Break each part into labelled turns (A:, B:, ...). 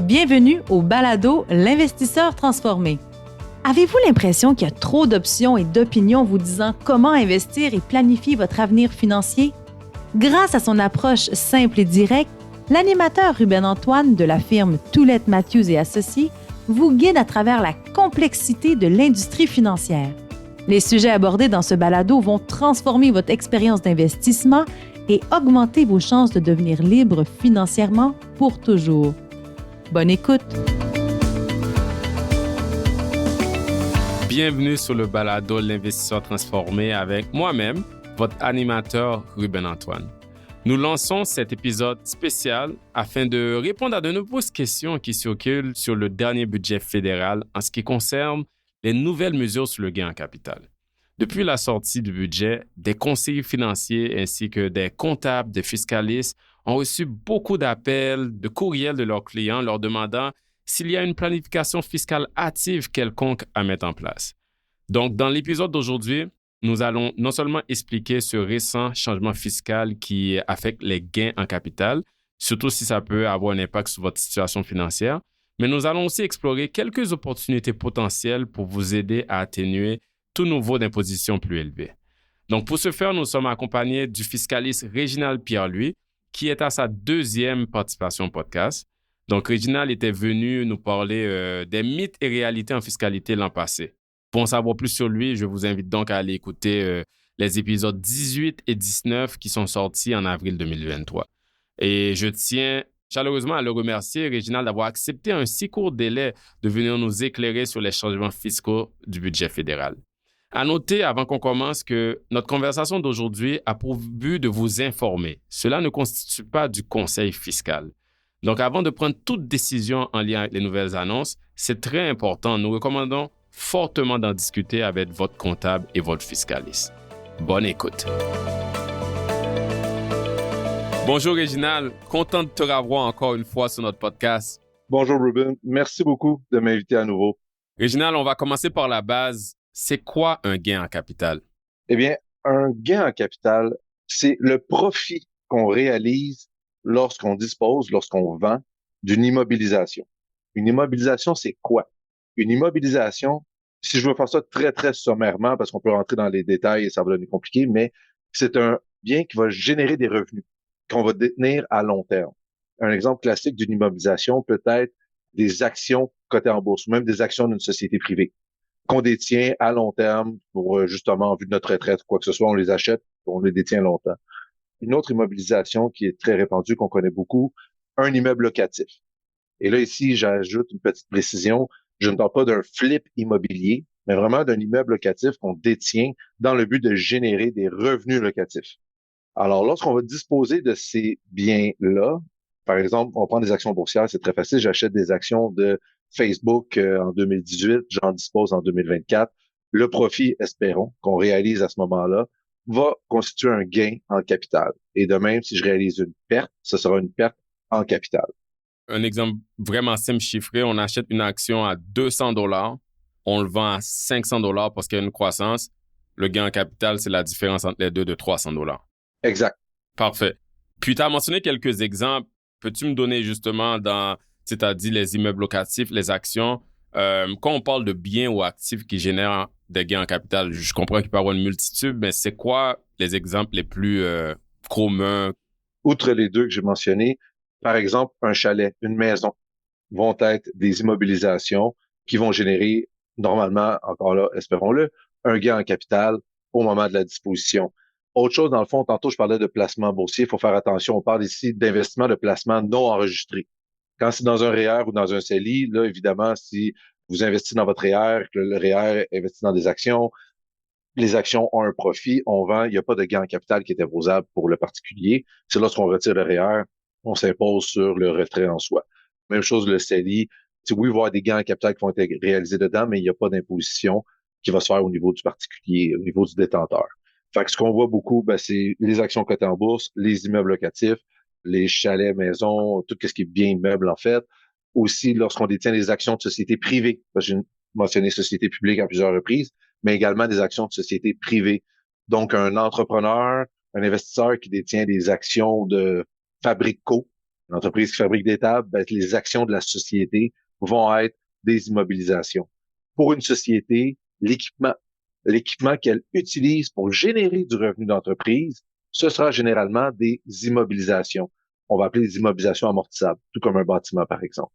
A: Bienvenue au balado L'investisseur transformé. Avez-vous l'impression qu'il y a trop d'options et d'opinions vous disant comment investir et planifier votre avenir financier? Grâce à son approche simple et directe, l'animateur Ruben Antoine de la firme Toulette Matthews et Associés vous guide à travers la complexité de l'industrie financière. Les sujets abordés dans ce balado vont transformer votre expérience d'investissement et augmenter vos chances de devenir libre financièrement pour toujours. Bonne écoute!
B: Bienvenue sur le balado L'investisseur transformé avec moi-même, votre animateur Ruben Antoine. Nous lançons cet épisode spécial afin de répondre à de nombreuses questions qui circulent sur le dernier budget fédéral en ce qui concerne les nouvelles mesures sur le gain en capital. Depuis la sortie du budget, des conseillers financiers ainsi que des comptables, des fiscalistes ont reçu beaucoup d'appels, de courriels de leurs clients leur demandant s'il y a une planification fiscale active quelconque à mettre en place. Donc, dans l'épisode d'aujourd'hui, nous allons non seulement expliquer ce récent changement fiscal qui affecte les gains en capital, surtout si ça peut avoir un impact sur votre situation financière, mais nous allons aussi explorer quelques opportunités potentielles pour vous aider à atténuer tout niveau d'imposition plus élevé. Donc, pour ce faire, nous sommes accompagnés du fiscaliste Réginald Pierre-Louis, qui est à sa deuxième participation au podcast. Donc, Réginald était venu nous parler des mythes et réalités en fiscalité l'an passé. Pour en savoir plus sur lui, je vous invite donc à aller écouter les épisodes 18 et 19 qui sont sortis en avril 2023. Et je tiens chaleureusement à le remercier, Réginald, d'avoir accepté un si court délai de venir nous éclairer sur les changements fiscaux du budget fédéral. À noter, avant qu'on commence, que notre conversation d'aujourd'hui a pour but de vous informer. Cela ne constitue pas du conseil fiscal. Donc, avant de prendre toute décision en lien avec les nouvelles annonces, c'est très important. Nous recommandons fortement d'en discuter avec votre comptable et votre fiscaliste. Bonne écoute. Bonjour Réginald, content de te revoir encore une fois sur notre podcast.
C: Bonjour Ruben, merci beaucoup de m'inviter à nouveau.
B: Réginald, on va commencer par la base. C'est quoi un gain en capital?
C: Eh bien, un gain en capital, c'est le profit qu'on réalise lorsqu'on dispose, lorsqu'on vend d'une immobilisation. Une immobilisation, c'est quoi? Une immobilisation, si je veux faire ça très, très sommairement, parce qu'on peut rentrer dans les détails et ça va devenir compliqué, mais c'est un bien qui va générer des revenus qu'on va détenir à long terme. Un exemple classique d'une immobilisation peut être des actions cotées en bourse ou même des actions d'une société privée qu'on détient à long terme pour justement en vue de notre retraite, quoi que ce soit, on les achète, on les détient longtemps. Une autre immobilisation qui est très répandue, qu'on connaît beaucoup, un immeuble locatif. Et là, ici, j'ajoute une petite précision. Je ne parle pas d'un flip immobilier, mais vraiment d'un immeuble locatif qu'on détient dans le but de générer des revenus locatifs. Alors, lorsqu'on va disposer de ces biens-là, par exemple, on prend des actions boursières, c'est très facile. J'achète des actions de Facebook en 2018, j'en dispose en 2024. Le profit, espérons, qu'on réalise à ce moment-là, va constituer un gain en capital. Et de même, si je réalise une perte, ce sera une perte en capital.
B: Un exemple vraiment simple chiffré, on achète une action à 200 $, on le vend à 500 $ parce qu'il y a une croissance. Le gain en capital, c'est la différence entre les deux de 300 $.
C: Exact.
B: Parfait. Puis, tu as mentionné quelques exemples. Peux-tu me donner justement tu as dit les immeubles locatifs, les actions, quand on parle de biens ou actifs qui génèrent des gains en capital, je comprends qu'il peut y avoir une multitude, mais c'est quoi les exemples les plus communs?
C: Outre les deux que j'ai mentionnés, par exemple, un chalet, une maison, vont être des immobilisations qui vont générer, normalement, encore là, espérons-le, un gain en capital au moment de la disposition. Autre chose, dans le fond, tantôt, je parlais de placement boursier. Il faut faire attention. On parle ici d'investissement de placement non enregistré. Quand c'est dans un REER ou dans un CELI, là, évidemment, si vous investissez dans votre REER, que le REER investit dans des actions, les actions ont un profit, on vend, il n'y a pas de gain en capital qui est imposable pour le particulier. C'est lorsqu'on retire le REER, on s'impose sur le retrait en soi. Même chose, le CELI. Oui, il va y avoir des gains en capital qui vont être réalisés dedans, mais il n'y a pas d'imposition qui va se faire au niveau du particulier, au niveau du détenteur. Fait que ce qu'on voit beaucoup, c'est les actions cotées en bourse, les immeubles locatifs, les chalets, maisons, tout ce qui est bien immeuble en fait. Aussi, lorsqu'on détient des actions de sociétés privées, parce que j'ai mentionné sociétés publiques à plusieurs reprises, mais également des actions de sociétés privées. Donc, un entrepreneur, un investisseur qui détient des actions de Fabrico, Une entreprise qui fabrique des tables, ben, les actions de la société vont être des immobilisations. Pour une société, l'équipement qu'elle utilise pour générer du revenu d'entreprise, ce sera généralement des immobilisations. On va appeler des immobilisations amortissables, tout comme un bâtiment, par exemple,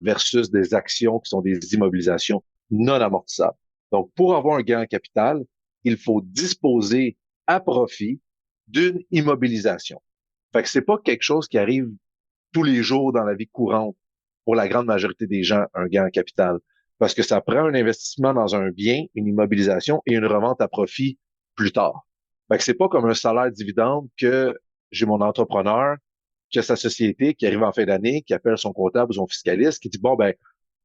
C: versus des actions qui sont des immobilisations non amortissables. Donc, pour avoir un gain en capital, il faut disposer à profit d'une immobilisation. Fait que c'est pas quelque chose qui arrive tous les jours dans la vie courante pour la grande majorité des gens, un gain en capital. Parce que ça prend un investissement dans un bien, une immobilisation et une revente à profit plus tard. Fait que c'est pas comme un salaire dividende que j'ai mon entrepreneur, qui a sa société, qui arrive en fin d'année, qui appelle son comptable ou son fiscaliste, qui dit, bon, ben,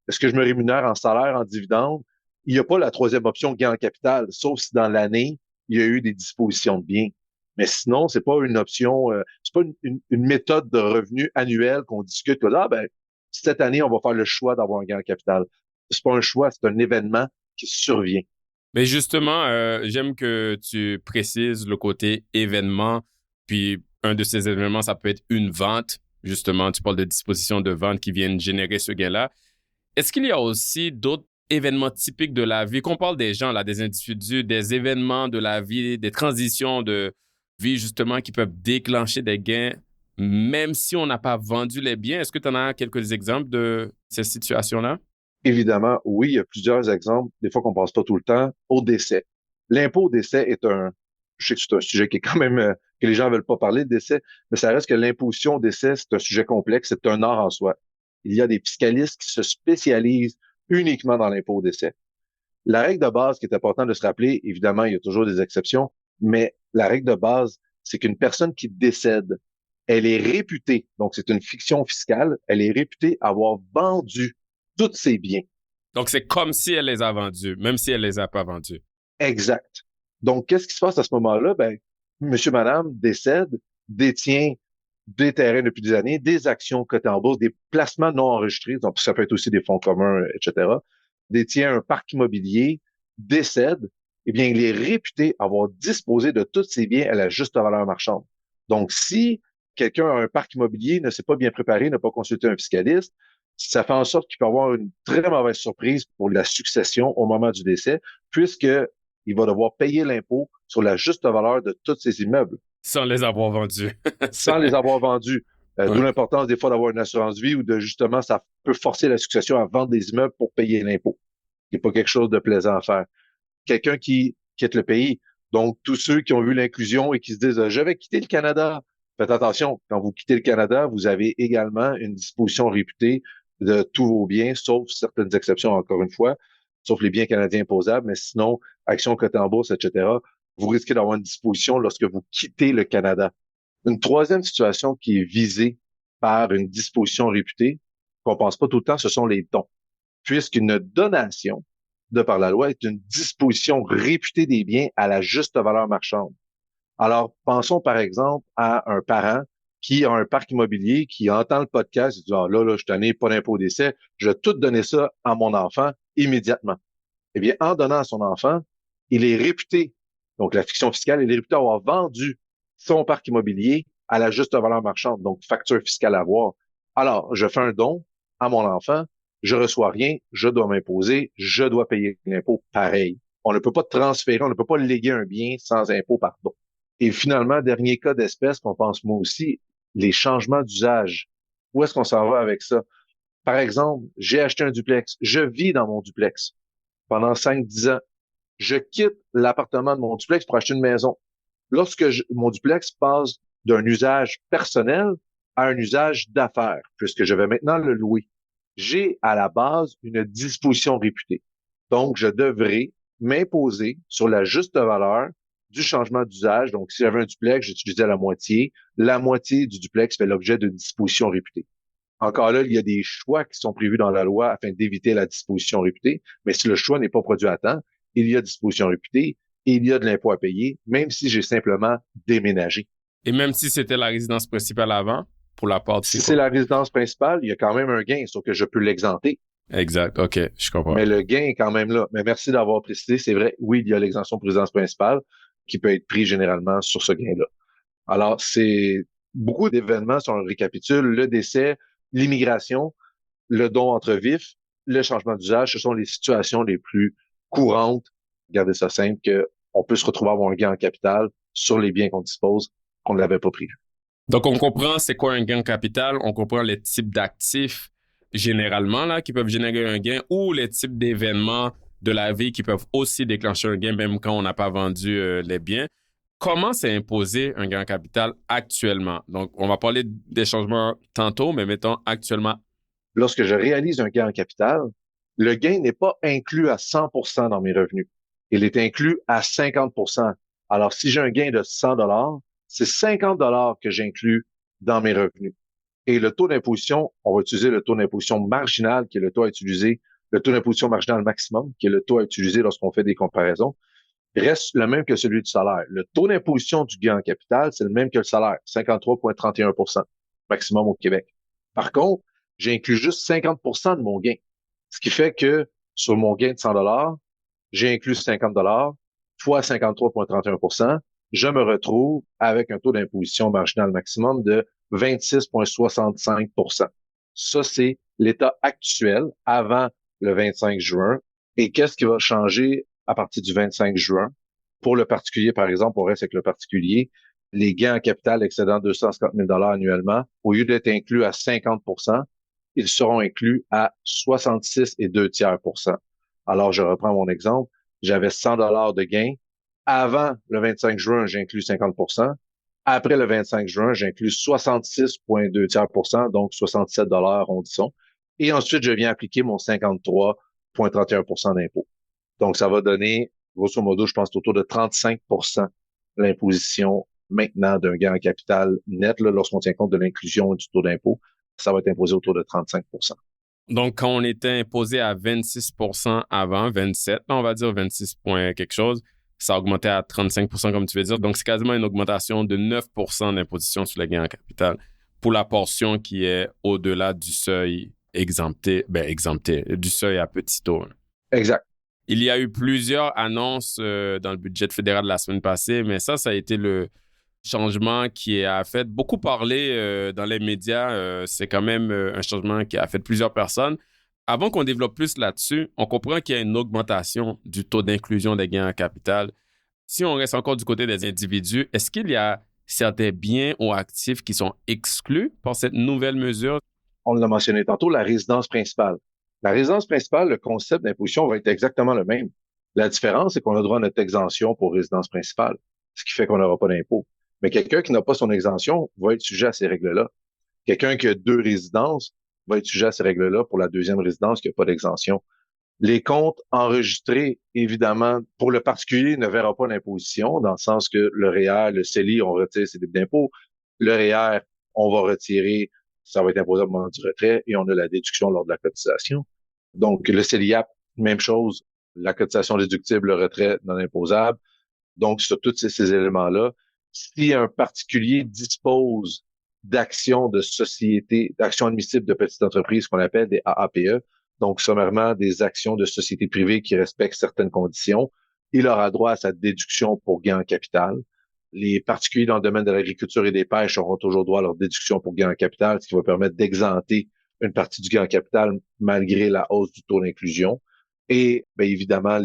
C: est-ce que je me rémunère en salaire, en dividende? Il n'y a pas la troisième option gain en capital, sauf si dans l'année, il y a eu des dispositions de biens. Mais sinon, c'est pas une option, c'est pas une méthode de revenu annuel qu'on discute que là, ben, cette année, on va faire le choix d'avoir un gain en capital. C'est pas un choix, c'est un événement qui survient.
B: Mais justement, j'aime que tu précises le côté événement. Puis, un de ces événements, ça peut être une vente. Justement, tu parles de dispositions de vente qui viennent générer ce gain-là. Est-ce qu'il y a aussi d'autres événements typiques de la vie, qu'on parle des gens, là, des individus, des événements de la vie, des transitions de vie, justement, qui peuvent déclencher des gains, même si on n'a pas vendu les biens? Est-ce que tu en as quelques exemples de ces situations-là?
C: Évidemment, oui, il y a plusieurs exemples, des fois qu'on passe pas tout le temps, au décès. L'impôt au décès je sais que c'est un sujet qui est quand même, que les gens veulent pas parler de décès, mais ça reste que l'imposition au décès, c'est un sujet complexe, c'est un art en soi. Il y a des fiscalistes qui se spécialisent uniquement dans l'impôt au décès. La règle de base qui est importante de se rappeler, évidemment, il y a toujours des exceptions, mais la règle de base, c'est qu'une personne qui décède, elle est réputée, donc c'est une fiction fiscale, elle est réputée avoir vendu tous ses biens.
B: Donc, c'est comme si elle les a vendus, même si elle les a pas vendus.
C: Exact. Donc, qu'est-ce qui se passe à ce moment-là? Ben, monsieur, madame décède, détient des terrains depuis des années, des actions cotées en bourse, des placements non enregistrés, donc ça peut être aussi des fonds communs, etc., détient un parc immobilier, décède, eh bien, il est réputé avoir disposé de tous ses biens à la juste valeur marchande. Donc, si quelqu'un a un parc immobilier, ne s'est pas bien préparé, n'a pas consulté un fiscaliste, ça fait en sorte qu'il peut avoir une très mauvaise surprise pour la succession au moment du décès, puisque il va devoir payer l'impôt sur la juste valeur de tous ses immeubles.
B: Sans les avoir vendus.
C: Sans les avoir vendus.
B: Ouais.
C: D'où l'importance des fois d'avoir une assurance vie ou de justement, ça peut forcer la succession à vendre des immeubles pour payer l'impôt. C'est pas quelque chose de plaisant à faire. Quelqu'un qui quitte le pays, donc tous ceux qui ont vu l'inclusion et qui se disent je vais quitter le Canada. Faites attention, quand vous quittez le Canada, vous avez également une disposition réputée de tous vos biens, sauf certaines exceptions, encore une fois, sauf les biens canadiens imposables, mais sinon, actions cotées en bourse, etc., vous risquez d'avoir une disposition lorsque vous quittez le Canada. Une troisième situation qui est visée par une disposition réputée, qu'on pense pas tout le temps, ce sont les dons. Puisqu'une donation, de par la loi, est une disposition réputée des biens à la juste valeur marchande. Alors, pensons par exemple à un parent qui a un parc immobilier, qui entend le podcast, il dit, ah, là, je t'en ai pas d'impôt au décès, je vais tout donner ça à mon enfant immédiatement. Eh bien, en donnant à son enfant, il est réputé, donc la fiction fiscale, il est réputé avoir vendu son parc immobilier à la juste valeur marchande, donc facture fiscale à avoir. Alors, je fais un don à mon enfant, je reçois rien, je dois m'imposer, je dois payer l'impôt pareil. On ne peut pas transférer, on ne peut pas léguer un bien sans impôt par don. Et finalement, dernier cas d'espèce qu'on pense moi aussi, les changements d'usage. Où est-ce qu'on s'en va avec ça? Par exemple, j'ai acheté un duplex, je vis dans mon duplex pendant 5-10 ans. Je quitte l'appartement de mon duplex pour acheter une maison. Lorsque mon duplex passe d'un usage personnel à un usage d'affaires, puisque je vais maintenant le louer, j'ai à la base une disposition réputée. Donc, je devrais m'imposer sur la juste valeur du changement d'usage. Donc, si j'avais un duplex, j'utilisais la moitié. La moitié du duplex fait l'objet d'une disposition réputée. Encore là, il y a des choix qui sont prévus dans la loi afin d'éviter la disposition réputée, mais si le choix n'est pas produit à temps, il y a disposition réputée et il y a de l'impôt à payer, même si j'ai simplement déménagé.
B: Et même si c'était la résidence principale avant, pour la part
C: Si c'est la résidence principale, il y a quand même un gain, sauf que je peux l'exenter.
B: Exact, OK, je comprends.
C: Mais le gain est quand même là. Mais merci d'avoir précisé, c'est vrai, oui, il y a l'exemption pour résidence principale qui peut être prise généralement sur ce gain-là. Alors, c'est beaucoup d'événements, si on le récapitule, le décès, l'immigration, le don entre vifs, le changement d'usage, ce sont les situations les plus courantes, regardez ça simple, qu'on peut se retrouver à avoir un gain en capital sur les biens qu'on dispose qu'on ne l'avait pas prévu.
B: Donc, on comprend c'est quoi un gain en capital, on comprend les types d'actifs généralement là qui peuvent générer un gain ou les types d'événements de la vie qui peuvent aussi déclencher un gain même quand on n'a pas vendu les biens. Comment s'est imposé un gain en capital actuellement? Donc, on va parler des changements tantôt, mais mettons actuellement.
C: Lorsque je réalise un gain en capital, le gain n'est pas inclus à 100% dans mes revenus. Il est inclus à 50%. Alors, si j'ai un gain de 100 dollars, c'est 50 dollars que j'inclus dans mes revenus. Et le taux d'imposition, on va utiliser le taux d'imposition marginal, qui est le taux à utiliser, le taux d'imposition marginal maximum, qui est le taux à utiliser lorsqu'on fait des comparaisons, reste le même que celui du salaire. Le taux d'imposition du gain en capital, c'est le même que le salaire, 53,31% maximum au Québec. Par contre, j'inclus juste 50% de mon gain. Ce qui fait que sur mon gain de 100 dollars, j'ai inclus 50 dollars fois 53,31%. Je me retrouve avec un taux d'imposition marginal maximum de 26,65%. Ça, c'est l'état actuel avant le 25 juin. Et qu'est-ce qui va changer à partir du 25 juin? Pour le particulier, par exemple, on reste avec le particulier, les gains en capital excédant 250 000 annuellement, au lieu d'être inclus à 50%, ils seront inclus à 66,2%. Alors, je reprends mon exemple. J'avais 100 dollars de gains. Avant le 25 juin, j'inclus 50%. Après le 25 juin, j'inclus 66,2%, donc 67 dollars arrondissons. Et ensuite, je viens appliquer mon 53,31% d'impôt. Donc, ça va donner, grosso modo, je pense, autour de 35% l'imposition maintenant d'un gain en capital net, là, lorsqu'on tient compte de l'inclusion du taux d'impôt. Ça va être imposé autour de 35%.
B: Donc, quand on était imposé à 26% avant, 27, on va dire 26 points quelque chose, ça a augmenté à 35% comme tu veux dire. Donc, c'est quasiment une augmentation de 9% d'imposition sur le gain en capital pour la portion qui est au-delà du seuil exempté, du seuil à petit taux.
C: Exact.
B: Il y a eu plusieurs annonces dans le budget fédéral de la semaine passée, mais ça a été le changement qui a fait beaucoup parler dans les médias. C'est quand même un changement qui a fait plusieurs personnes. Avant qu'on développe plus là-dessus, on comprend qu'il y a une augmentation du taux d'inclusion des gains en capital. Si on reste encore du côté des individus, est-ce qu'il y a certains biens ou actifs qui sont exclus par cette nouvelle mesure?
C: On l'a mentionné tantôt, la résidence principale. La résidence principale, le concept d'imposition va être exactement le même. La différence, c'est qu'on a droit à notre exemption pour résidence principale, ce qui fait qu'on n'aura pas d'impôt. Mais quelqu'un qui n'a pas son exemption va être sujet à ces règles-là. Quelqu'un qui a 2 résidences va être sujet à ces règles-là pour la deuxième résidence qui n'a pas d'exemption. Les comptes enregistrés, évidemment, pour le particulier, ne verra pas d'imposition, dans le sens que le REER, le CELI, on retire ses débits d'impôt. Le REER, on va retirer, ça va être imposé au moment du retrait, et on a la déduction lors de la cotisation. Donc, le CELIAP, même chose, la cotisation déductible, le retrait non imposable. Donc, sur tous ces éléments-là, si un particulier dispose d'actions de société, d'actions admissibles de petites entreprises qu'on appelle des AAPE, donc sommairement des actions de sociétés privées qui respectent certaines conditions, il aura droit à sa déduction pour gain en capital. Les particuliers dans le domaine de l'agriculture et des pêches auront toujours droit à leur déduction pour gain en capital, ce qui va permettre d'exenter une partie du gain en capital malgré la hausse du taux d'inclusion. Et bien évidemment,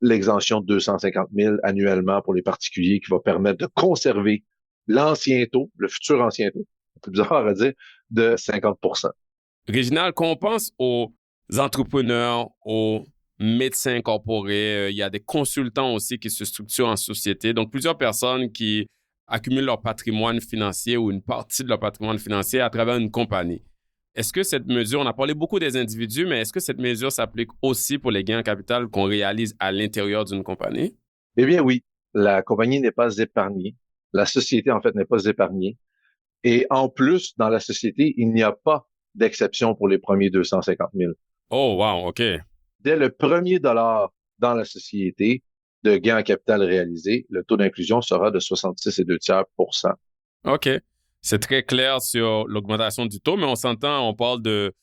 C: l'exemption de 250 000 annuellement pour les particuliers qui va permettre de conserver l'ancien taux, le futur ancien taux, c'est bizarre à dire, de 50%.
B: Réginald, quand on pense aux entrepreneurs, aux médecins incorporés, il y a des consultants aussi qui se structurent en société. Donc, plusieurs personnes qui accumulent leur patrimoine financier ou une partie de leur patrimoine financier à travers une compagnie. Est-ce que cette mesure, on a parlé beaucoup des individus, mais est-ce que cette mesure s'applique aussi pour les gains en capital qu'on réalise à l'intérieur d'une compagnie?
C: Eh bien oui, la compagnie n'est pas épargnée. La société, en fait, n'est pas épargnée. Et en plus, dans la société, il n'y a pas d'exception pour les premiers 250 000.
B: Oh, wow, OK.
C: Dès le premier dollar dans la société de gain en capital réalisé, le taux d'inclusion sera de 66,2%.
B: OK. C'est très clair sur l'augmentation du taux, mais on s'entend, on parle de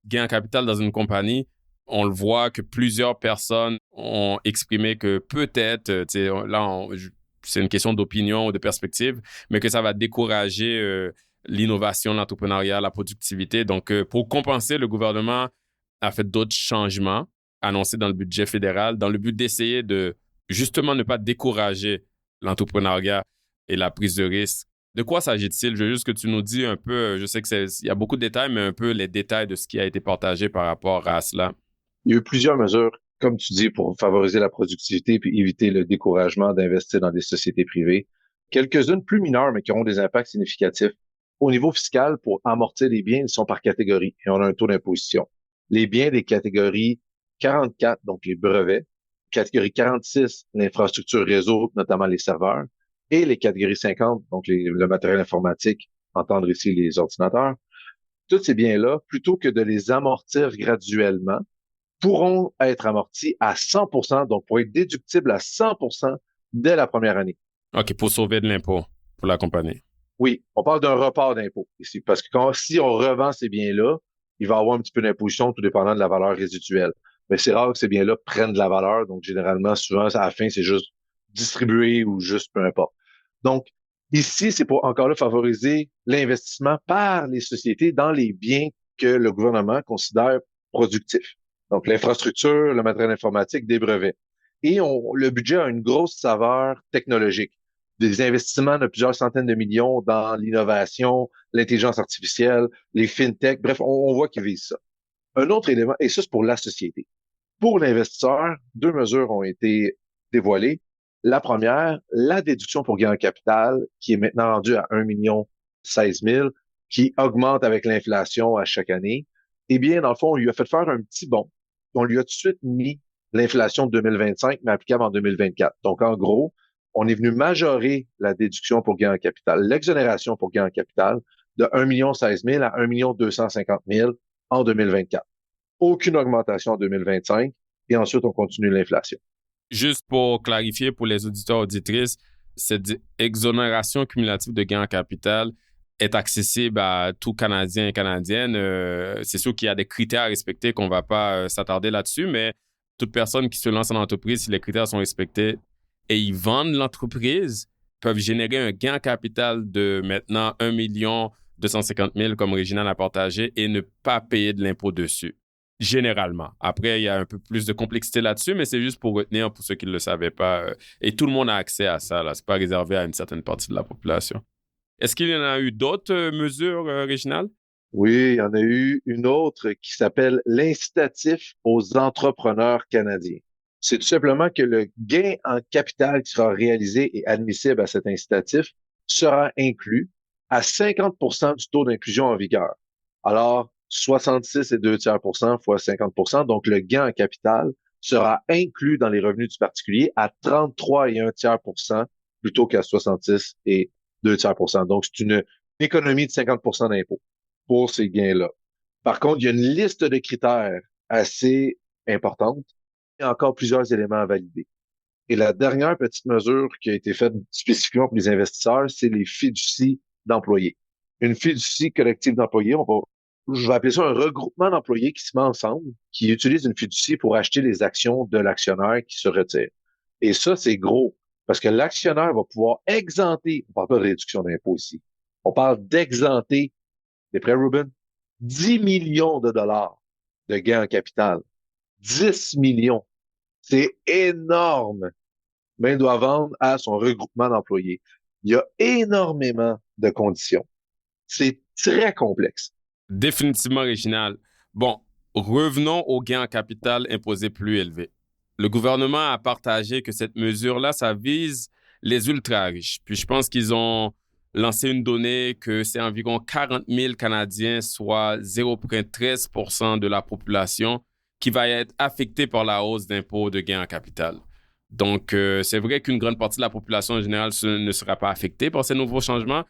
B: gain en capital dans une compagnie. On le voit que plusieurs personnes ont exprimé que peut-être, là, c'est une question d'opinion ou de perspective, mais que ça va décourager l'innovation, l'entrepreneuriat, la productivité. Donc, pour compenser, le gouvernement a fait d'autres changements annoncés dans le budget fédéral dans le but d'essayer de justement ne pas décourager l'entrepreneuriat et la prise de risque. De quoi s'agit-il? Je veux juste que tu nous dis un peu, je sais qu'il y a beaucoup de détails, mais un peu les détails de ce qui a été partagé par rapport à cela.
C: Il y a eu plusieurs mesures, comme tu dis, pour favoriser la productivité puis éviter le découragement d'investir dans des sociétés privées. Quelques-unes plus mineures, mais qui auront des impacts significatifs. Au niveau fiscal, pour amortir les biens, ils sont par catégorie et on a un taux d'imposition. Les biens des catégories 44, donc les brevets, catégorie 46, l'infrastructure réseau, notamment les serveurs, et les catégories 50, donc le matériel informatique, entendre ici les ordinateurs. Tous ces biens-là, plutôt que de les amortir graduellement, pourront être amortis à 100%, donc pour être déductibles à 100% dès la première année.
B: OK, pour sauver de l'impôt pour la compagnie.
C: Oui, on parle d'un report d'impôt ici, parce que si on revend ces biens-là, il va y avoir un petit peu d'imposition tout dépendant de la valeur résiduelle. Mais c'est rare que ces biens-là prennent de la valeur, donc généralement, souvent, à la fin, c'est juste distribué ou juste peu importe. Donc, ici, c'est pour encore là favoriser l'investissement par les sociétés dans les biens que le gouvernement considère productifs. Donc, l'infrastructure, le matériel informatique, des brevets. Et le budget a une grosse saveur technologique. Des investissements de plusieurs centaines de millions dans l'innovation, l'intelligence artificielle, les fintech. Bref, on voit qu'ils visent ça. Un autre élément, et ça, c'est pour la société. Pour l'investisseur, deux mesures ont été dévoilées. La première, la déduction pour gain en capital, qui est maintenant rendue à 1,16 million, qui augmente avec l'inflation à chaque année. Eh bien, dans le fond, on lui a fait faire un petit bond. On lui a tout de suite mis l'inflation de 2025, mais applicable en 2024. Donc, en gros, on est venu majorer la déduction pour gain en capital, l'exonération pour gain en capital de 1,16 million à 1,250 million en 2024. Aucune augmentation en 2025 et ensuite on continue l'inflation.
B: Juste pour clarifier pour les auditeurs auditrices, cette exonération cumulative de gain en capital est accessible à tout Canadien et Canadienne. C'est sûr qu'il y a des critères à respecter qu'on ne va pas s'attarder là-dessus, mais toute personne qui se lance en entreprise, si les critères sont respectés et ils vendent l'entreprise, peuvent générer un gain en capital de maintenant 1,250 million comme Réginald a partagé et ne pas payer de l'impôt dessus. Généralement. Après, il y a un peu plus de complexité là-dessus, mais c'est juste pour retenir pour ceux qui ne le savaient pas. Et tout le monde a accès à ça. Ce n'est pas réservé à une certaine partie de la population. Est-ce qu'il y en a eu d'autres mesures, Réginald?
C: Oui, il y en a eu une autre qui s'appelle l'incitatif aux entrepreneurs canadiens. C'est tout simplement que le gain en capital qui sera réalisé et admissible à cet incitatif sera inclus à 50% du taux d'inclusion en vigueur. Alors, 66 et 2/3% fois 50%. Donc, le gain en capital sera inclus dans les revenus du particulier à 33 et 1/3% plutôt qu'à 66 et 2/3%. Donc, c'est une économie de 50% d'impôt pour ces gains-là. Par contre, il y a une liste de critères assez importante et encore plusieurs éléments à valider. Et la dernière petite mesure qui a été faite spécifiquement pour les investisseurs, c'est les fiducies d'employés. Une fiducie collective d'employés, je vais appeler ça un regroupement d'employés qui se met ensemble, qui utilise une fiducie pour acheter les actions de l'actionnaire qui se retire. Et ça, c'est gros, parce que l'actionnaire va pouvoir exempter, on parle pas de réduction d'impôt ici, on parle d'exenter, t'es prêt, Ruben? 10 millions de dollars de gains en capital. 10 millions. C'est énorme. Mais il doit vendre à son regroupement d'employés. Il y a énormément de conditions. C'est très complexe.
B: Définitivement, Réginald. Bon, revenons aux gains en capital imposés plus élevés. Le gouvernement a partagé que cette mesure-là, ça vise les ultra-riches. Puis je pense qu'ils ont lancé une donnée que c'est environ 40 000 Canadiens, soit 0,13% de la population, qui va être affectée par la hausse d'impôts de gains en capital. Donc, c'est vrai qu'une grande partie de la population en général ne sera pas affectée par ces nouveaux changements,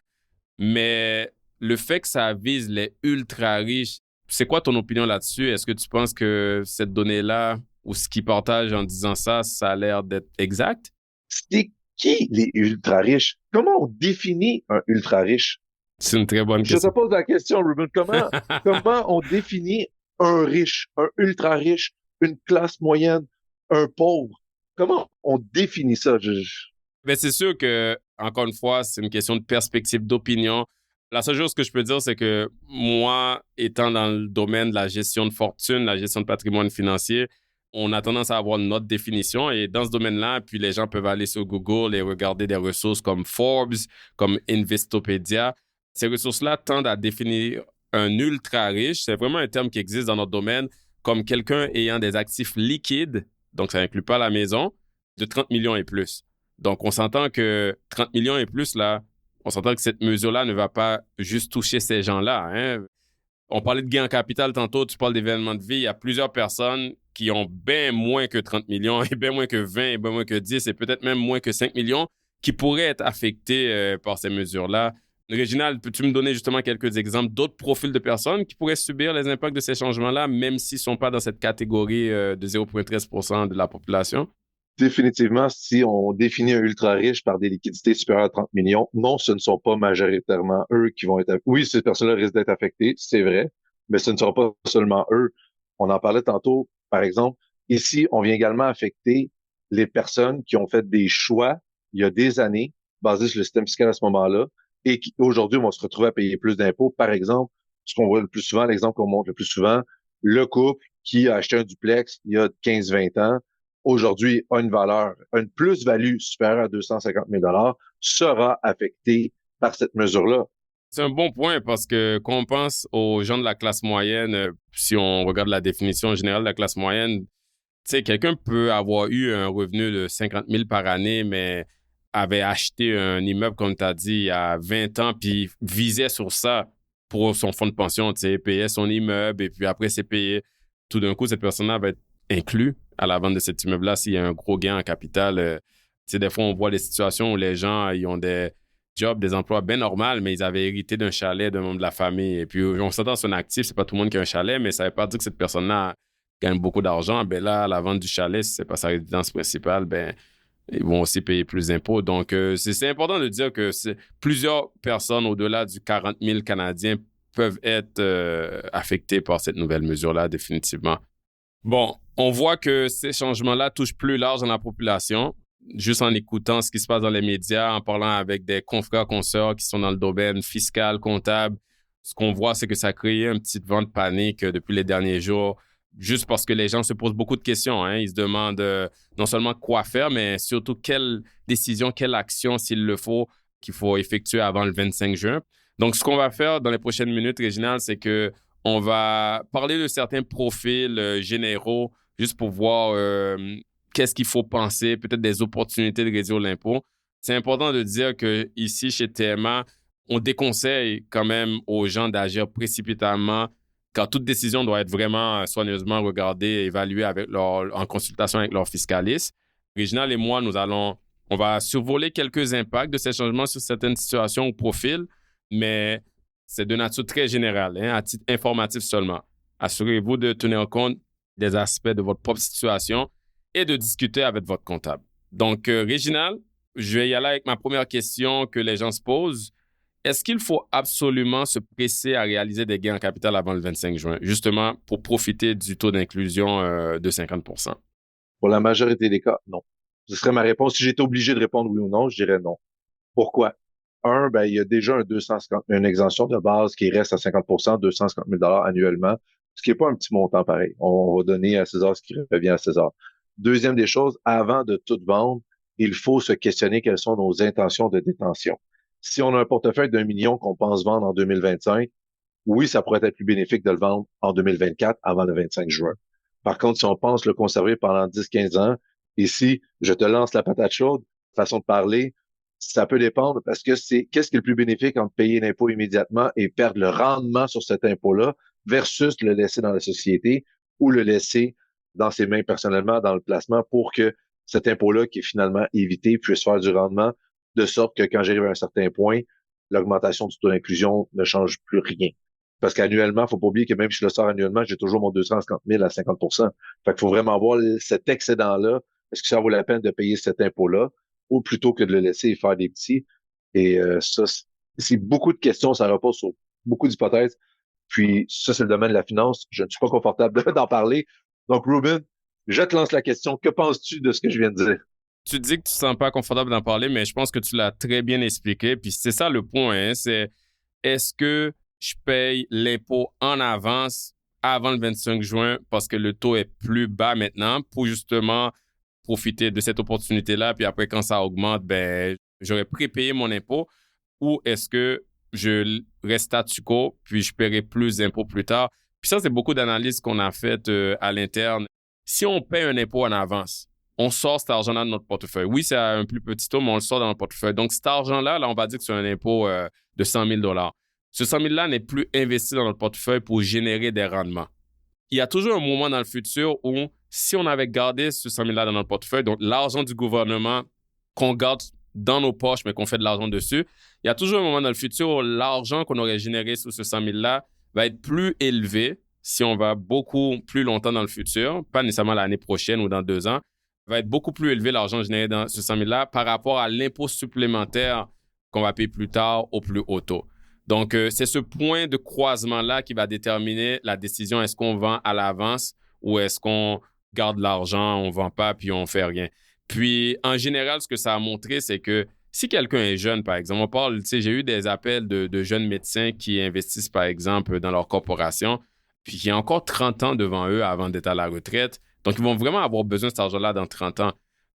B: mais le fait que ça vise les ultra-riches, c'est quoi ton opinion là-dessus? Est-ce que tu penses que cette donnée-là, ou ce qu'ils partagent en disant ça, ça a l'air d'être exact?
C: C'est qui les ultra-riches? Comment on définit un ultra-riche?
B: C'est une très bonne question.
C: Je te pose la question, Ruben. Comment on définit un riche, un ultra-riche, une classe moyenne, un pauvre? Comment on définit ça?
B: Mais c'est sûr que, encore une fois, c'est une question de perspective, d'opinion. La seule chose que je peux dire, c'est que moi, étant dans le domaine de la gestion de fortune, la gestion de patrimoine financier, on a tendance à avoir notre définition. Et dans ce domaine-là, puis les gens peuvent aller sur Google et regarder des ressources comme Forbes, comme Investopedia. Ces ressources-là tendent à définir un ultra riche. C'est vraiment un terme qui existe dans notre domaine comme quelqu'un ayant des actifs liquides, donc ça n'inclut pas la maison, de 30 millions et plus. Donc, on s'entend que 30 millions et plus, là, on s'entend que cette mesure-là ne va pas juste toucher ces gens-là. Hein. On parlait de gain en capital tantôt, tu parles d'événements de vie. Il y a plusieurs personnes qui ont bien moins que 30 millions, et bien moins que 20, et bien moins que 10, et peut-être même moins que 5 millions, qui pourraient être affectés par ces mesures-là. Réginald, peux-tu me donner justement quelques exemples d'autres profils de personnes qui pourraient subir les impacts de ces changements-là, même s'ils ne sont pas dans cette catégorie de 0,13% de la population?
C: Définitivement, si on définit un ultra riche par des liquidités supérieures à 30 millions, non, ce ne sont pas majoritairement eux qui vont être... Oui, ces personnes-là risquent d'être affectées, c'est vrai, mais ce ne seront pas seulement eux. On en parlait tantôt, par exemple. Ici, on vient également affecter les personnes qui ont fait des choix il y a des années, basés sur le système fiscal à ce moment-là, et qui aujourd'hui vont se retrouver à payer plus d'impôts. Par exemple, ce qu'on voit le plus souvent, l'exemple qu'on montre le plus souvent, le couple qui a acheté un duplex il y a 15-20 ans, aujourd'hui a une valeur, une plus-value supérieure à 250 000 sera affecté par cette mesure-là.
B: C'est un bon point parce que quand on pense aux gens de la classe moyenne, si on regarde la définition générale de la classe moyenne, tu sais, quelqu'un peut avoir eu un revenu de 50 000 par année, mais avait acheté un immeuble, comme tu as dit, il y a 20 ans, puis visait sur ça pour son fonds de pension, tu sais, payait son immeuble, et puis après, c'est payé. Tout d'un coup, cette personne-là va être inclue à la vente de cet immeuble-là s'il y a un gros gain en capital. Tu sais, des fois, on voit des situations où les gens, ils ont des jobs, des emplois bien normaux, mais ils avaient hérité d'un chalet d'un membre de la famille. Et puis, on s'entend sur un actif, c'est pas tout le monde qui a un chalet, mais ça ne veut pas dire que cette personne-là gagne beaucoup d'argent. Ben là, à la vente du chalet, si c'est pas sa résidence principale, ben ils vont aussi payer plus d'impôts. Donc, c'est important de dire que plusieurs personnes au-delà du 40 000 Canadiens peuvent être affectées par cette nouvelle mesure-là, définitivement. Bon, on voit que ces changements-là touchent plus large dans la population. Juste en écoutant ce qui se passe dans les médias, en parlant avec des confrères, consoeurs qui sont dans le domaine fiscal, comptable, ce qu'on voit, c'est que ça a créé un petit vent de panique depuis les derniers jours, juste parce que les gens se posent beaucoup de questions. Hein. Ils se demandent non seulement quoi faire, mais surtout quelle décision, quelle action, s'il le faut, qu'il faut effectuer avant le 25 juin. Donc, ce qu'on va faire dans les prochaines minutes, Réginald, c'est que on va parler de certains profils généraux, juste pour voir qu'est-ce qu'il faut penser, peut-être des opportunités de réduire l'impôt. C'est important de dire qu'ici, chez TMA, on déconseille quand même aux gens d'agir précipitamment, car toute décision doit être vraiment soigneusement regardée et évaluée en consultation avec leur fiscaliste. Réginald et moi, on va survoler quelques impacts de ces changements sur certaines situations ou profils, mais c'est de nature très générale, hein, à titre informatif seulement. Assurez-vous de tenir compte des aspects de votre propre situation et de discuter avec votre comptable. Donc, Réginald, je vais y aller avec ma première question que les gens se posent. Est-ce qu'il faut absolument se presser à réaliser des gains en capital avant le 25 juin, justement pour profiter du taux d'inclusion de 50%?
C: Pour la majorité des cas, non. Ce serait ma réponse. Si j'étais obligé de répondre oui ou non, je dirais non. Pourquoi? Ben, il y a déjà une exemption de base qui reste à 50%, 250 000 annuellement, ce qui n'est pas un petit montant pareil. On va donner à César ce qui revient à César. Deuxième des choses, avant de tout vendre, il faut se questionner quelles sont nos intentions de détention. Si on a un portefeuille d'1 million qu'on pense vendre en 2025, oui, ça pourrait être plus bénéfique de le vendre en 2024 avant le 25 juin. Par contre, si on pense le conserver pendant 10-15 ans, ici, je te lance la patate chaude, façon de parler, ça peut dépendre parce que qu'est-ce qui est le plus bénéfique entre payer l'impôt immédiatement et perdre le rendement sur cet impôt-là versus le laisser dans la société ou le laisser dans ses mains personnellement dans le placement pour que cet impôt-là qui est finalement évité puisse faire du rendement de sorte que quand j'arrive à un certain point, l'augmentation du taux d'inclusion ne change plus rien. Parce qu'annuellement, faut pas oublier que même si je le sors annuellement, j'ai toujours mon 250 000 à 50%. Fait qu'il faut vraiment voir cet excédent-là. Est-ce que ça vaut la peine de payer cet impôt-là ou plutôt que de le laisser faire des petits? Et ça, c'est beaucoup de questions, ça repose sur beaucoup d'hypothèses. Puis ça, c'est le domaine de la finance. Je ne suis pas confortable d'en parler. Donc, Ruben, je te lance la question. Que penses-tu de ce que je viens de dire?
B: Tu dis que tu ne te sens pas confortable d'en parler, mais je pense que tu l'as très bien expliqué. Puis c'est ça le point, hein, c'est est-ce que je paye l'impôt en avance avant le 25 juin parce que le taux est plus bas maintenant pour justement profiter de cette opportunité-là. Puis après, quand ça augmente, ben, j'aurais prépayé mon impôt ou est-ce que je reste statu quo puis je paierai plus d'impôts plus tard. Puis ça, c'est beaucoup d'analyses qu'on a faites à l'interne. Si on paie un impôt en avance, on sort cet argent-là de notre portefeuille. Oui, c'est à un plus petit taux, mais on le sort dans notre portefeuille. Donc, cet argent-là, là, on va dire que c'est un impôt de 100 000 $. Ce 100 000 $-là n'est plus investi dans notre portefeuille pour générer des rendements. Il y a toujours un moment dans le futur où, si on avait gardé ce 100 000 $ dans notre portefeuille, donc l'argent du gouvernement qu'on garde dans nos poches, mais qu'on fait de l'argent dessus, il y a toujours un moment dans le futur où l'argent qu'on aurait généré sous ce 100 000 $ là va être plus élevé si on va beaucoup plus longtemps dans le futur, pas nécessairement l'année prochaine ou dans 2 ans, va être beaucoup plus élevé l'argent généré dans ce 100 000 $ là par rapport à l'impôt supplémentaire qu'on va payer plus tard au plus haut taux. Donc, c'est ce point de croisement-là qui va déterminer la décision. Est-ce qu'on vend à l'avance ou est-ce qu'on garde l'argent, on ne vend pas, puis on ne fait rien. Puis, en général, ce que ça a montré, c'est que si quelqu'un est jeune, par exemple, on parle, tu sais, j'ai eu des appels de jeunes médecins qui investissent, par exemple, dans leur corporation, puis qui ont encore 30 ans devant eux avant d'être à la retraite. Donc, ils vont vraiment avoir besoin de cet argent-là dans 30 ans.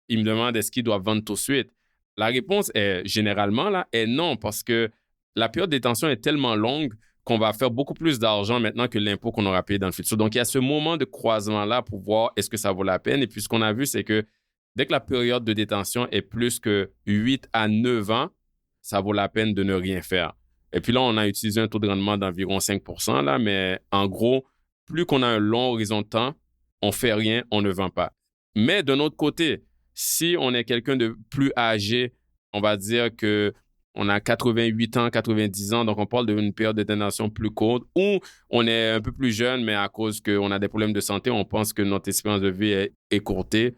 B: Ils me demandent est-ce qu'ils doivent vendre tout de suite. La réponse est généralement là, est non, parce que la période de détention est tellement longue qu'on va faire beaucoup plus d'argent maintenant que l'impôt qu'on aura payé dans le futur. Donc, il y a ce moment de croisement-là pour voir est-ce que ça vaut la peine. Et puis, ce qu'on a vu, c'est que dès que la période de détention est plus que 8 à 9 ans, ça vaut la peine de ne rien faire. Et puis là, on a utilisé un taux de rendement d'environ 5 % là, mais en gros, plus qu'on a un long horizon de temps, on ne fait rien, on ne vend pas. Mais d'un autre côté, si on est quelqu'un de plus âgé, on va dire que on a 88 ans, 90 ans, donc on parle d'une période de détention plus courte, ou on est un peu plus jeune, mais à cause qu'on a des problèmes de santé, on pense que notre espérance de vie est écourtée.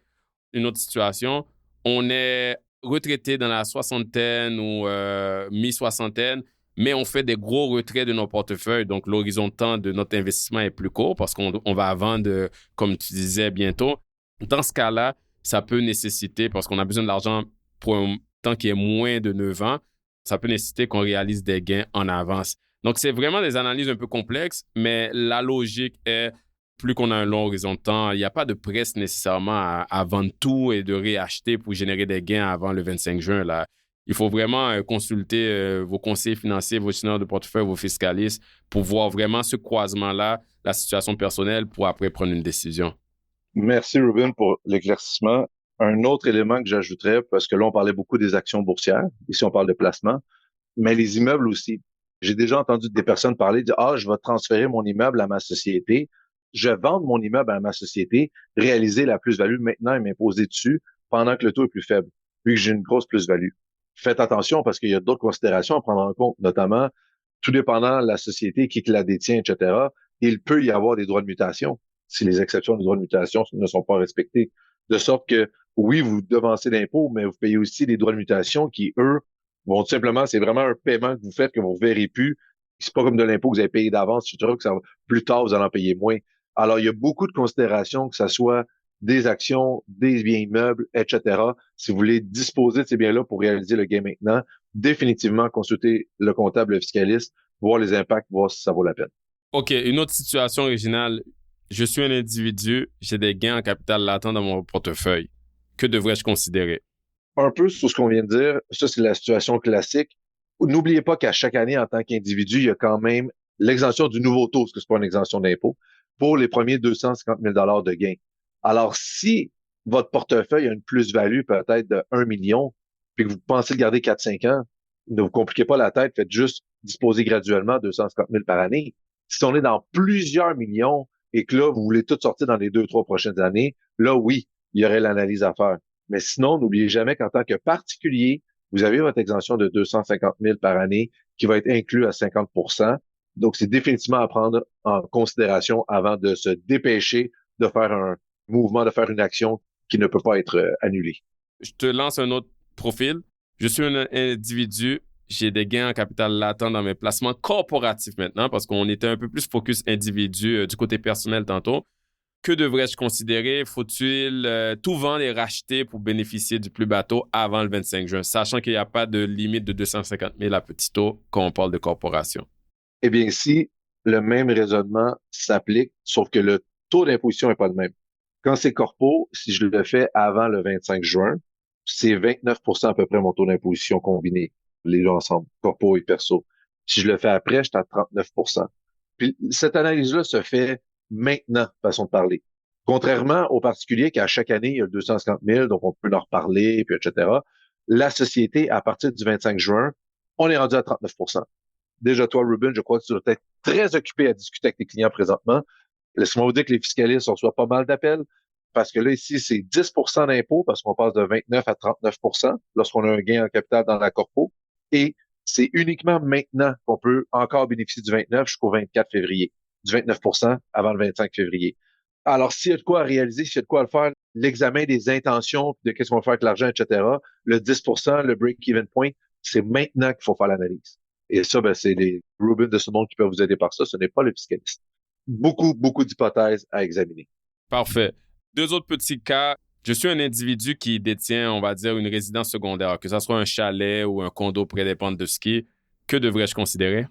B: Une autre situation, on est retraité dans la soixantaine ou mi-soixantaine, mais on fait des gros retraits de nos portefeuilles, donc l'horizon de temps de notre investissement est plus court parce qu'on va vendre, comme tu disais, bientôt. Dans ce cas-là, ça peut nécessiter, parce qu'on a besoin de l'argent pour un temps qui est moins de 9 ans, ça peut nécessiter qu'on réalise des gains en avance. Donc, c'est vraiment des analyses un peu complexes, mais la logique est, plus qu'on a un long horizon de temps, il n'y a pas de presse nécessairement à vendre tout et de réacheter pour générer des gains avant le 25 juin. Là. Il faut vraiment consulter vos conseillers financiers, vos gestionnaires de portefeuille, vos fiscalistes pour voir vraiment ce croisement-là, la situation personnelle, pour après prendre une décision.
C: Merci, Ruben, pour l'éclaircissement. Un autre élément que j'ajouterais, parce que là, on parlait beaucoup des actions boursières. Ici, on parle de placement, mais les immeubles aussi. J'ai déjà entendu des personnes parler de « Ah, je vais transférer mon immeuble à ma société. Je vais vendre mon immeuble à ma société, réaliser la plus-value maintenant et m'imposer dessus pendant que le taux est plus faible, vu que j'ai une grosse plus-value. » Faites attention parce qu'il y a d'autres considérations à prendre en compte, notamment tout dépendant de la société, qui la détient, etc. Il peut y avoir des droits de mutation si les exceptions des droits de mutation ne sont pas respectées. De sorte que, oui, vous devancez l'impôt, mais vous payez aussi des droits de mutation qui, eux, vont tout simplement, c'est vraiment un paiement que vous faites que vous ne verrez plus. C'est pas comme de l'impôt que vous avez payé d'avance, etc., que ça, plus tard, vous allez en payer moins. Alors, il y a beaucoup de considérations, que ce soit des actions, des biens immeubles, etc. Si vous voulez disposer de ces biens-là pour réaliser le gain maintenant, définitivement consulter le comptable, le fiscaliste, voir les impacts, voir si ça vaut la peine.
B: OK, une autre situation originale. Je suis un individu, j'ai des gains en capital latent dans mon portefeuille. Que devrais-je considérer?
C: Un peu sur ce qu'on vient de dire, ça c'est la situation classique. N'oubliez pas qu'à chaque année, en tant qu'individu, il y a quand même l'exemption du nouveau taux, parce que c'est pas une exemption d'impôt, pour les premiers 250 000 $ de gains. Alors, si votre portefeuille a une plus-value peut-être de 1 million, puis que vous pensez le garder 4-5 ans, ne vous compliquez pas la tête, faites juste disposer graduellement 250 000 par année. Si on est dans plusieurs millions et que là, vous voulez tout sortir dans les 2-3 prochaines années, là, oui, il y aurait l'analyse à faire. Mais sinon, n'oubliez jamais qu'en tant que particulier, vous avez votre exemption de 250 000 par année qui va être inclus à 50 %. Donc, c'est définitivement à prendre en considération avant de se dépêcher de faire un mouvement, de faire une action qui ne peut pas être annulée.
B: Je te lance un autre profil. Je suis un individu, j'ai des gains en capital latent dans mes placements corporatifs maintenant parce qu'on était un peu plus focus individu du côté personnel tantôt. Que devrais-je considérer? Faut-il tout vendre et racheter pour bénéficier du plus bas taux avant le 25 juin, sachant qu'il n'y a pas de limite de 250 000 à petit taux quand on parle de corporation?
C: Eh bien, si le même raisonnement s'applique, sauf que le taux d'imposition n'est pas le même. Quand c'est corpo, si je le fais avant le 25 juin, c'est 29 à peu près mon taux d'imposition combiné, les deux ensemble, corpo et perso. Si je le fais après, je suis à 39. Puis cette analyse-là se fait maintenant, façon de parler. Contrairement aux particuliers qu'à chaque année, il y a 250 000, donc on peut en reparler, puis etc. La société, à partir du 25 juin, on est rendu à 39. Déjà, toi, Ruben, je crois que tu dois être très occupé à discuter avec tes clients présentement. Laisse-moi vous dire que les fiscalistes reçoivent pas mal d'appels parce que là, ici, c'est 10 d'impôt parce qu'on passe de 29 à 39 lorsqu'on a un gain en capital dans la corpo. Et c'est uniquement maintenant qu'on peut encore bénéficier du 29 jusqu'au 24 février, du 29 avant le 25 février. Alors, s'il y a de quoi à réaliser, s'il y a de quoi à le faire, l'examen des intentions, de qu'est-ce qu'on va faire avec l'argent, etc., le 10 le break-even point, c'est maintenant qu'il faut faire l'analyse. Et ça, ben, c'est les Ruben de ce monde qui peuvent vous aider par ça. Ce n'est pas le fiscaliste. Beaucoup d'hypothèses à examiner.
B: Parfait. Deux autres petits cas. Je suis un individu qui détient, on va dire, une résidence secondaire, que ce soit un chalet ou un condo près des pentes de ski. Que devrais-je considérer?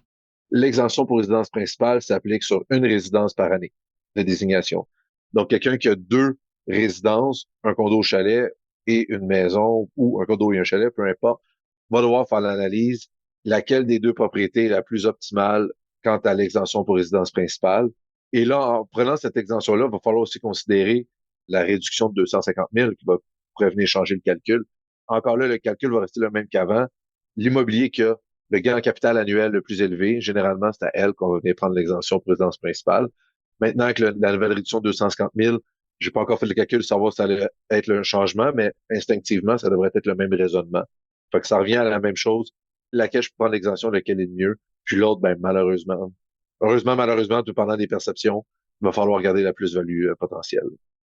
C: L'exemption pour résidence principale s'applique sur une résidence par année de désignation. Donc, quelqu'un qui a deux résidences, un condo au chalet et une maison, ou un condo et un chalet, peu importe, va devoir faire l'analyse laquelle des deux propriétés est la plus optimale quant à l'exemption pour résidence principale. Et là, en prenant cette exemption-là, il va falloir aussi considérer la réduction de 250 000 qui va prévenir changer le calcul. Encore là, le calcul va rester le même qu'avant. L'immobilier qui a le gain en capital annuel le plus élevé, généralement, c'est à elle qu'on va venir prendre l'exemption pour résidence principale. Maintenant, avec la nouvelle réduction de 250 000, j'ai pas encore fait le calcul de savoir si ça allait être un changement, mais instinctivement, ça devrait être le même raisonnement. Fait que ça revient à la même chose. Laquelle je prends l'exemption, lequel est le mieux. Puis l'autre, ben, malheureusement, malheureusement, tout pendant des perceptions, il va falloir regarder la plus-value potentielle.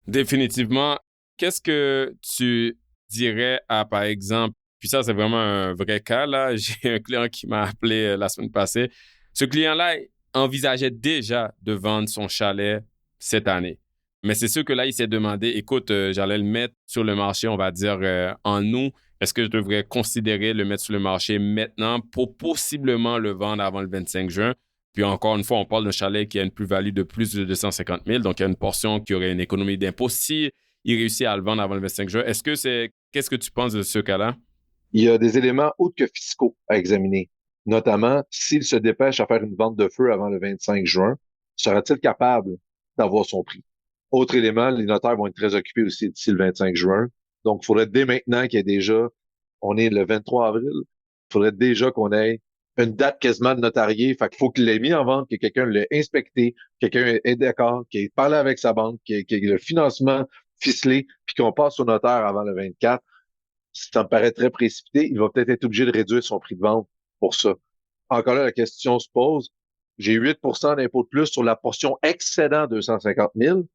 B: Définitivement. Qu'est-ce que tu dirais à, par exemple, puis ça, c'est vraiment un vrai cas, là. J'ai un client qui m'a appelé la semaine passée. Ce client-là envisageait déjà de vendre son chalet cette année. Mais c'est sûr que là, il s'est demandé, écoute, j'allais le mettre sur le marché, on va dire, en août. Est-ce que je devrais considérer le mettre sur le marché maintenant pour possiblement le vendre avant le 25 juin? Puis encore une fois, on parle d'un chalet qui a une plus-value de plus de 250 000, donc il y a une portion qui aurait une économie d'impôt. Si il réussit à le vendre avant le 25 juin, qu'est-ce que tu penses de ce cas-là?
C: Il y a des éléments autres que fiscaux à examiner. Notamment, s'il se dépêche à faire une vente de feu avant le 25 juin, sera-t-il capable d'avoir son prix? Autre élément, les notaires vont être très occupés aussi d'ici le 25 juin. Donc, il faudrait dès maintenant qu'il y ait déjà, on est le 23 avril, il faudrait déjà qu'on ait une date quasiment de notarié. Fait qu'il faut qu'il l'ait mis en vente, que quelqu'un l'ait inspecté, quelqu'un est d'accord, qu'il ait parlé avec sa banque, qu'il ait le financement ficelé, puis qu'on passe au notaire avant le 24. Ça me paraît très précipité. Il va peut-être être obligé de réduire son prix de vente pour ça. Encore là, la question se pose. J'ai 8 d'impôt de plus sur la portion excédant 250 000.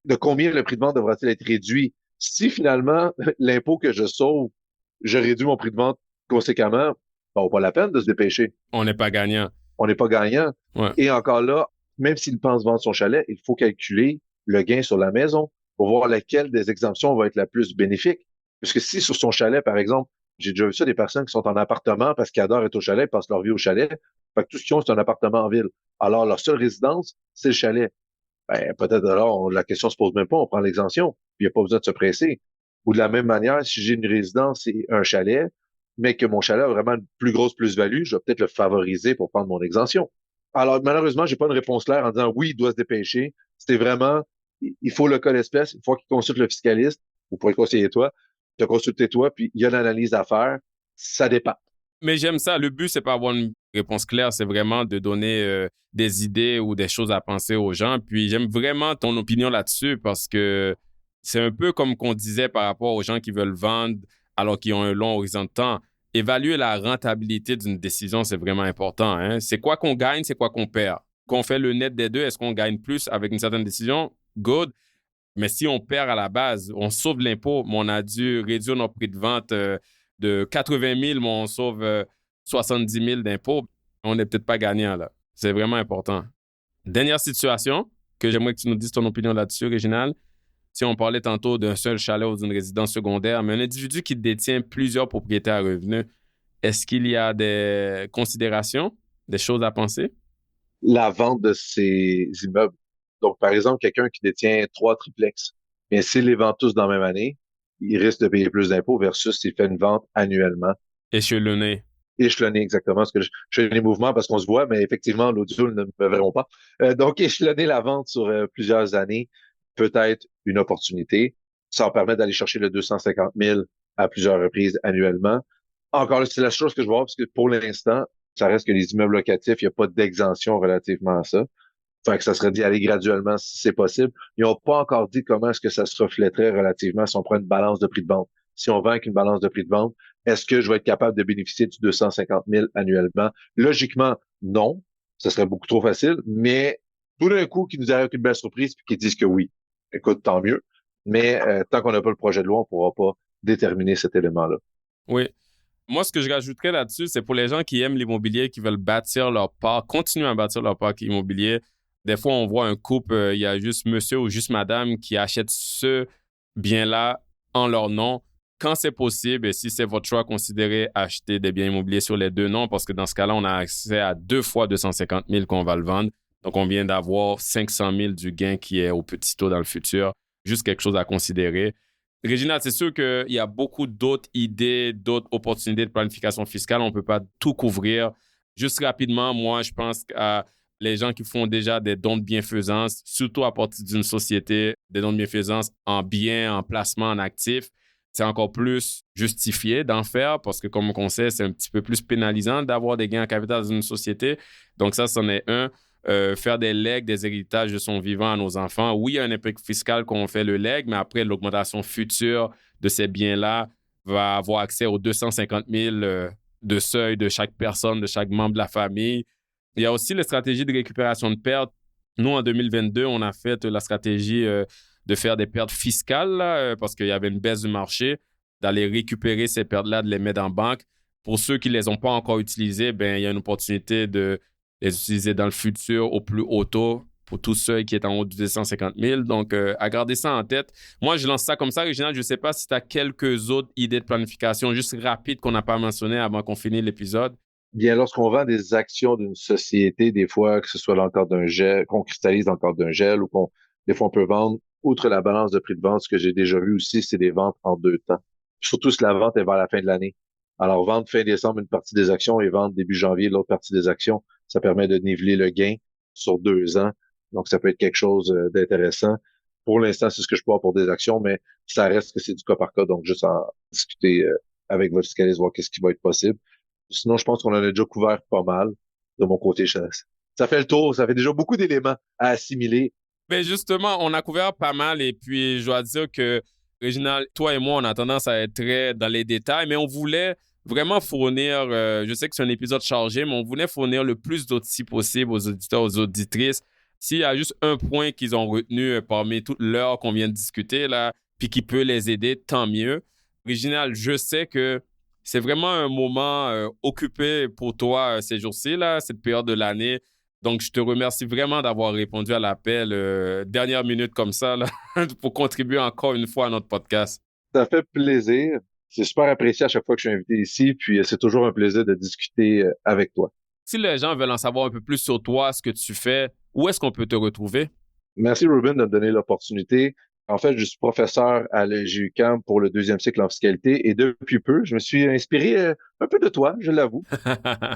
C: De combien le prix de vente devra-t-il être réduit? Si finalement, l'impôt que je sauve, je réduis mon prix de vente conséquemment, ça vaut pas la peine de se dépêcher.
B: On n'est pas gagnant.
C: On n'est pas gagnant.
B: Ouais.
C: Et encore là, même s'il pense vendre son chalet, il faut calculer le gain sur la maison pour voir laquelle des exemptions va être la plus bénéfique. Parce que si sur son chalet, par exemple, j'ai déjà vu ça, des personnes qui sont en appartement parce qu'ils adorent être au chalet, passent leur vie au chalet, fait que tout ce qu'ils ont, c'est un appartement en ville. Alors, leur seule résidence, c'est le chalet. Ben, peut-être alors, la question se pose même pas, on prend l'exemption, puis il n'y a pas besoin de se presser. Ou de la même manière, si j'ai une résidence et un chalet, mais que mon chalet a vraiment une plus grosse plus-value, je vais peut-être le favoriser pour prendre mon exemption. Alors, malheureusement, j'ai pas une réponse claire en disant oui, il doit se dépêcher. C'était vraiment, il faut le cas d'espèce, il faut qu'il consulte le fiscaliste, ou pour le conseiller toi, te consulter toi, puis il y a l'analyse à faire. Ça dépend.
B: Mais j'aime ça. Le but, c'est pas avoir une réponse claire, c'est vraiment de donner des idées ou des choses à penser aux gens. Puis j'aime vraiment ton opinion là-dessus parce que c'est un peu comme qu'on disait par rapport aux gens qui veulent vendre alors qu'ils ont un long horizon de temps. Évaluer la rentabilité d'une décision, c'est vraiment important, hein? C'est quoi qu'on gagne, c'est quoi qu'on perd. Qu'on fait le net des deux, est-ce qu'on gagne plus avec une certaine décision? Good. Mais si on perd à la base, on sauve l'impôt, mais on a dû réduire notre prix de vente de 80 000, mais on sauve 70 000 d'impôts. On n'est peut-être pas gagnant là. C'est vraiment important. Dernière situation, que j'aimerais que tu nous dises ton opinion là-dessus, Réginald. Si on parlait tantôt d'un seul chalet ou d'une résidence secondaire, mais un individu qui détient plusieurs propriétés à revenus, est-ce qu'il y a des considérations, des choses à penser?
C: La vente de ces immeubles. Donc, par exemple, quelqu'un qui détient 3 triplex, bien, s'il les vend tous dans la même année, il risque de payer plus d'impôts versus s'il fait une vente annuellement.
B: Échelonné.
C: Échelonner exactement, parce que je fais les mouvements parce qu'on se voit, mais effectivement, l'audio ne me verront pas. Donc, échelonner la vente sur plusieurs années peut être une opportunité. Ça va permettre d'aller chercher le 250 000 à plusieurs reprises annuellement. Encore là, c'est la chose que je vois, parce que pour l'instant, ça reste que les immeubles locatifs, il n'y a pas d'exemption relativement à ça. Fait que ça serait d'y aller graduellement si c'est possible. Ils n'ont pas encore dit comment est-ce que ça se reflèterait relativement si on prend une balance de prix de vente. Si on vend avec une balance de prix de vente, est-ce que je vais être capable de bénéficier du 250 000 annuellement? Logiquement, non. Ce serait beaucoup trop facile, mais tout d'un coup, qui nous arrive une belle surprise puis qu'ils disent que oui. Écoute, tant mieux. Mais tant qu'on n'a pas le projet de loi, on ne pourra pas déterminer cet élément-là.
B: Oui. Moi, ce que je rajouterais là-dessus, c'est pour les gens qui aiment l'immobilier, qui veulent bâtir leur parc, continuer à bâtir leur parc immobilier. Des fois, on voit un couple, il y a juste monsieur ou juste madame qui achètent ce bien-là en leur nom. Quand c'est possible, et si c'est votre choix, considérez acheter des biens immobiliers sur les deux noms parce que dans ce cas-là, on a accès à 2 fois 250 000 qu'on va le vendre. Donc, on vient d'avoir 500 000 du gain qui est au petit taux dans le futur. Juste quelque chose à considérer. Réginald, c'est sûr qu'il y a beaucoup d'autres idées, d'autres opportunités de planification fiscale. On ne peut pas tout couvrir. Juste rapidement, moi, je pense à les gens qui font déjà des dons de bienfaisance, surtout à partir d'une société, des dons de bienfaisance en biens, en placement, en actifs. C'est encore plus justifié d'en faire parce que, comme on sait, c'est un petit peu plus pénalisant d'avoir des gains en capital dans une société. Donc ça, c'en est un. Faire des legs, des héritages de son vivant à nos enfants. Oui, il y a un impact fiscal quand on fait le leg, mais après, l'augmentation future de ces biens-là va avoir accès aux 250 000 de seuil de chaque personne, de chaque membre de la famille. Il y a aussi les stratégies de récupération de pertes. Nous, en 2022, on a fait la stratégie de faire des pertes fiscales là, parce qu'il y avait une baisse du marché, d'aller récupérer ces pertes-là, de les mettre en banque. Pour ceux qui ne les ont pas encore utilisées, ben, il y a une opportunité de les utiliser dans le futur au plus haut taux pour tous ceux qui est en haut de 250 000. Donc, à garder ça en tête. Moi, je lance ça comme ça. Réginald, je ne sais pas si tu as quelques autres idées de planification juste rapides qu'on n'a pas mentionnées avant qu'on finisse l'épisode.
C: Bien, lorsqu'on vend des actions d'une société, des fois, que ce soit dans le cadre d'un gel, qu'on cristallise dans le cadre d'un gel ou des fois, on peut vendre, outre la balance de prix de vente, ce que j'ai déjà vu aussi, c'est des ventes en 2 temps. Surtout si la vente est vers la fin de l'année. Alors, vendre fin décembre une partie des actions et vendre début janvier l'autre partie des actions, ça permet de niveler le gain sur 2 ans. Donc, ça peut être quelque chose d'intéressant. Pour l'instant, c'est ce que je peux avoir pour des actions, mais ça reste que c'est du cas par cas. Donc, juste en discuter avec votre fiscaliste, voir qu'est-ce qui va être possible. Sinon, je pense qu'on en a déjà couvert pas mal de mon côté. Ça fait le tour. Ça fait déjà beaucoup d'éléments à assimiler.
B: Ben justement, on a couvert pas mal et puis je dois dire que, Réginald, toi et moi, on a tendance à être très dans les détails, mais on voulait vraiment fournir, je sais que c'est un épisode chargé, mais on voulait fournir le plus d'outils possible aux auditeurs, aux auditrices. S'il y a juste un point qu'ils ont retenu parmi toute l'heure qu'on vient de discuter, là, puis qui peut les aider, tant mieux. Réginald, je sais que c'est vraiment un moment occupé pour toi ces jours-ci, là, cette période de l'année. Donc, je te remercie vraiment d'avoir répondu à l'appel dernière minute comme ça là, pour contribuer encore une fois à notre podcast.
C: Ça fait plaisir. C'est super apprécié à chaque fois que je suis invité ici. Puis, c'est toujours un plaisir de discuter avec toi.
B: Si les gens veulent en savoir un peu plus sur toi, ce que tu fais, où est-ce qu'on peut te retrouver?
C: Merci, Ruben, de me donner l'opportunité. En fait, je suis professeur à l'EJUQAM pour le 2e cycle en fiscalité et depuis peu, je me suis inspiré un peu de toi, je l'avoue,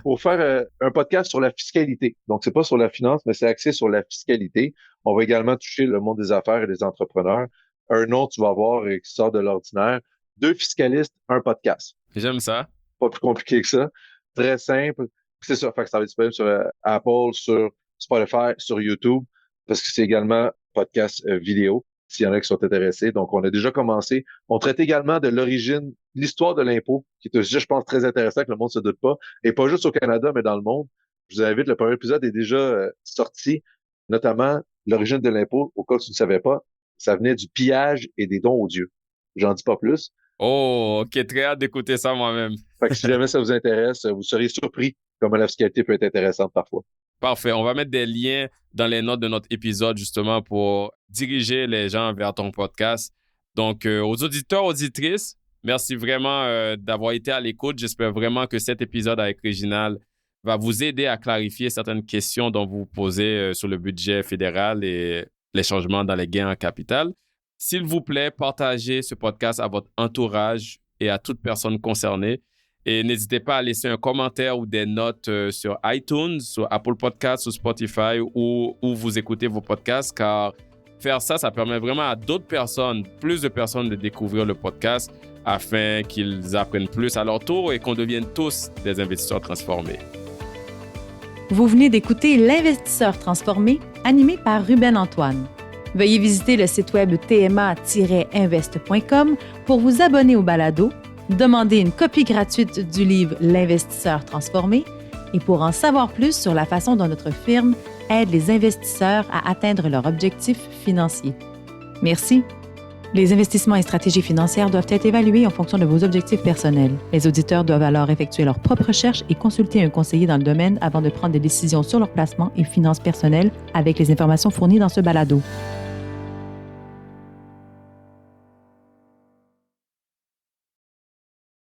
C: pour faire un podcast sur la fiscalité. Donc, c'est pas sur la finance, mais c'est axé sur la fiscalité. On va également toucher le monde des affaires et des entrepreneurs. Un nom, tu vas voir, qui sort de l'ordinaire. 2 fiscalistes, un podcast.
B: J'aime ça.
C: Pas plus compliqué que ça. Très simple. C'est ça. Fait que ça va être disponible sur Apple, sur Spotify, sur YouTube, parce que c'est également podcast vidéo, s'il y en a qui sont intéressés. Donc, on a déjà commencé. On traite également de l'origine, l'histoire de l'impôt, qui est un sujet, je pense, très intéressant, que le monde ne se doute pas. Et pas juste au Canada, mais dans le monde. Je vous invite, le premier épisode est déjà sorti, notamment l'origine de l'impôt, au cas où tu ne savais pas. Ça venait du pillage et des dons aux dieux. J'en dis pas plus.
B: Oh, OK, très hâte d'écouter ça moi-même.
C: Fait que si jamais ça vous intéresse, vous serez surpris comment la fiscalité peut être intéressante parfois.
B: Parfait. On va mettre des liens dans les notes de notre épisode justement pour diriger les gens vers ton podcast. Donc, aux auditeurs, auditrices, merci vraiment d'avoir été à l'écoute. J'espère vraiment que cet épisode avec Réginald va vous aider à clarifier certaines questions dont vous vous posez sur le budget fédéral et les changements dans les gains en capital. S'il vous plaît, partagez ce podcast à votre entourage et à toute personne concernée. Et n'hésitez pas à laisser un commentaire ou des notes sur iTunes, sur Apple Podcasts, sur Spotify ou où vous écoutez vos podcasts, car faire ça, ça permet vraiment à d'autres personnes, plus de personnes de découvrir le podcast afin qu'ils apprennent plus à leur tour et qu'on devienne tous des investisseurs transformés.
A: Vous venez d'écouter L'Investisseur transformé, animé par Ruben Antoine. Veuillez visiter le site web tma-invest.com pour vous abonner au balado, demander une copie gratuite du livre L'Investisseur transformé et pour en savoir plus sur la façon dont notre firme aide les investisseurs à atteindre leurs objectifs financiers. Merci. Les investissements et stratégies financières doivent être évalués en fonction de vos objectifs personnels. Les auditeurs doivent alors effectuer leurs propres recherches et consulter un conseiller dans le domaine avant de prendre des décisions sur leur placement et finances personnelles avec les informations fournies dans ce balado.